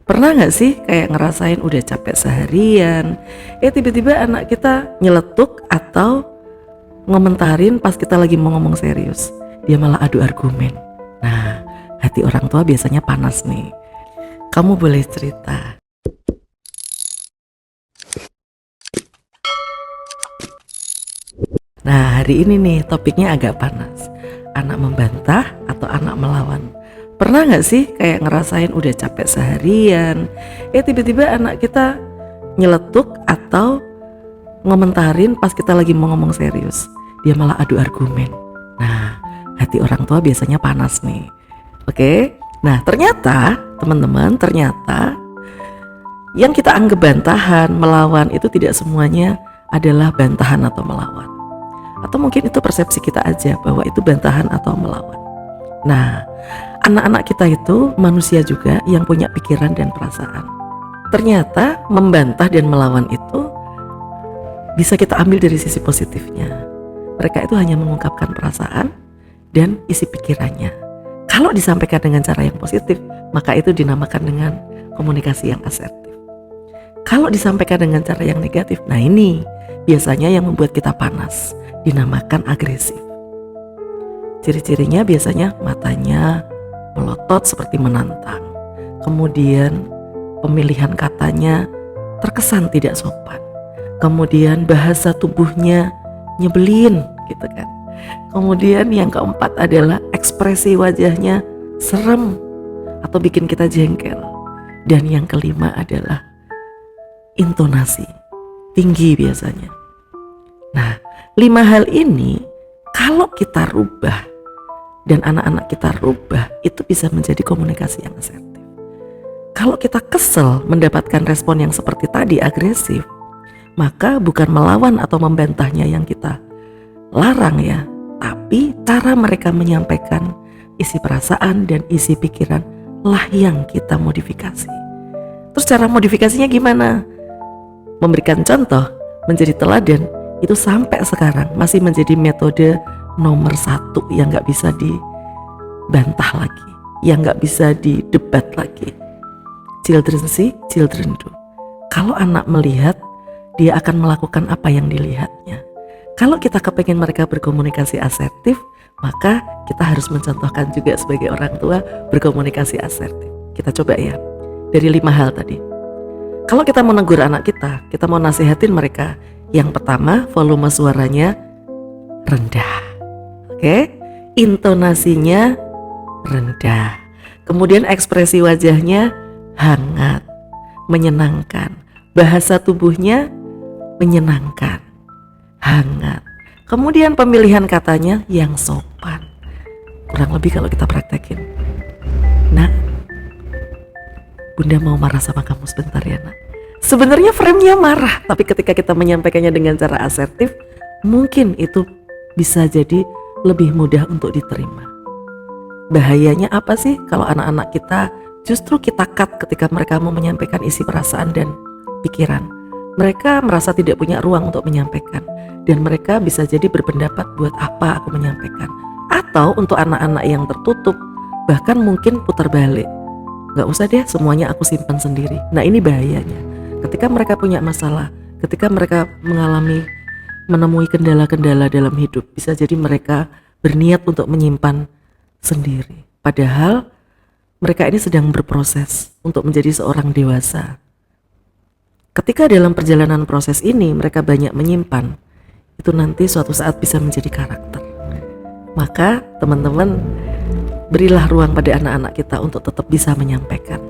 Pernah nggak sih kayak ngerasain udah capek seharian, tiba-tiba anak kita nyeletuk atau ngomentarin pas kita lagi mau ngomong serius, dia malah adu argumen. Nah, hati orang tua biasanya panas nih. Kamu boleh cerita. Nah, hari ini nih topiknya agak panas. Anak membantah atau anak melawan. Pernah gak sih kayak ngerasain udah capek seharian, tiba-tiba anak kita nyeletuk atau ngomentarin pas kita lagi mau ngomong serius, dia malah adu argumen. Nah, hati orang tua biasanya panas nih. Oke? Nah, ternyata teman-teman, yang kita anggap bantahan, melawan itu tidak semuanya adalah bantahan atau melawan. Atau mungkin itu persepsi kita aja bahwa itu bantahan atau melawan. Nah, anak-anak kita itu manusia juga yang punya pikiran dan perasaan. Ternyata membantah dan melawan itu bisa kita ambil dari sisi positifnya. Mereka itu hanya mengungkapkan perasaan dan isi pikirannya. Kalau disampaikan dengan cara yang positif, maka itu dinamakan dengan komunikasi yang asertif. Kalau disampaikan dengan cara yang negatif, nah ini biasanya yang membuat kita panas, dinamakan agresif. Ciri-cirinya biasanya matanya melotot seperti menantang. Kemudian pemilihan katanya terkesan tidak sopan. Kemudian bahasa tubuhnya nyebelin gitu kan. Kemudian yang keempat adalah ekspresi wajahnya serem atau bikin kita jengkel. Dan yang kelima adalah intonasi tinggi biasanya. Nah, 5 hal ini kalau kita rubah dan anak-anak kita rubah, itu bisa menjadi komunikasi yang asertif. Kalau kita kesel mendapatkan respon yang seperti tadi, agresif, maka bukan melawan atau membantahnya yang kita larang ya, tapi cara mereka menyampaikan isi perasaan dan isi pikiran lah yang kita modifikasi. Terus cara modifikasinya gimana? Memberikan contoh, menjadi teladan, itu sampai sekarang masih menjadi metode nomor 1 yang gak bisa dibantah lagi, yang gak bisa didebat lagi. Children see, children do. Kalau anak melihat, dia akan melakukan apa yang dilihatnya. Kalau kita kepengen mereka berkomunikasi asertif, maka kita harus mencontohkan juga sebagai orang tua berkomunikasi asertif. Kita coba ya, dari 5 hal tadi. Kalau kita mau negur anak kita mau nasihatin mereka. Yang pertama, volume suaranya rendah. Oke? Intonasinya rendah. Kemudian ekspresi wajahnya hangat, menyenangkan. Bahasa tubuhnya menyenangkan, hangat. Kemudian pemilihan katanya yang sopan. Kurang lebih kalau kita praktekin. Nak, Bunda mau marah sama kamu sebentar ya nak. Sebenarnya frame-nya marah, tapi ketika kita menyampaikannya dengan cara asertif, mungkin itu bisa jadi lebih mudah untuk diterima. Bahayanya apa sih kalau anak-anak kita justru kita cut ketika mereka mau menyampaikan isi perasaan dan pikiran. Mereka merasa tidak punya ruang untuk menyampaikan, dan mereka bisa jadi berpendapat buat apa aku menyampaikan. Atau untuk anak-anak yang tertutup, bahkan mungkin putar balik. Gak usah deh, semuanya aku simpan sendiri. Nah ini bahayanya. Ketika mereka punya masalah, ketika mereka menemui kendala-kendala dalam hidup, bisa jadi mereka berniat untuk menyimpan sendiri. Padahal mereka ini sedang berproses untuk menjadi seorang dewasa. Ketika dalam perjalanan proses ini mereka banyak menyimpan, itu nanti suatu saat bisa menjadi karakter. Maka teman-teman, berilah ruang pada anak-anak kita untuk tetap bisa menyampaikan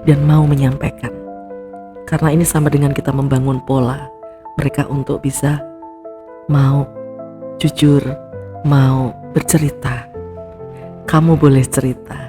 dan mau menyampaikan. Karena ini sama dengan kita membangun pola mereka untuk bisa mau jujur, mau bercerita. Kamu boleh cerita.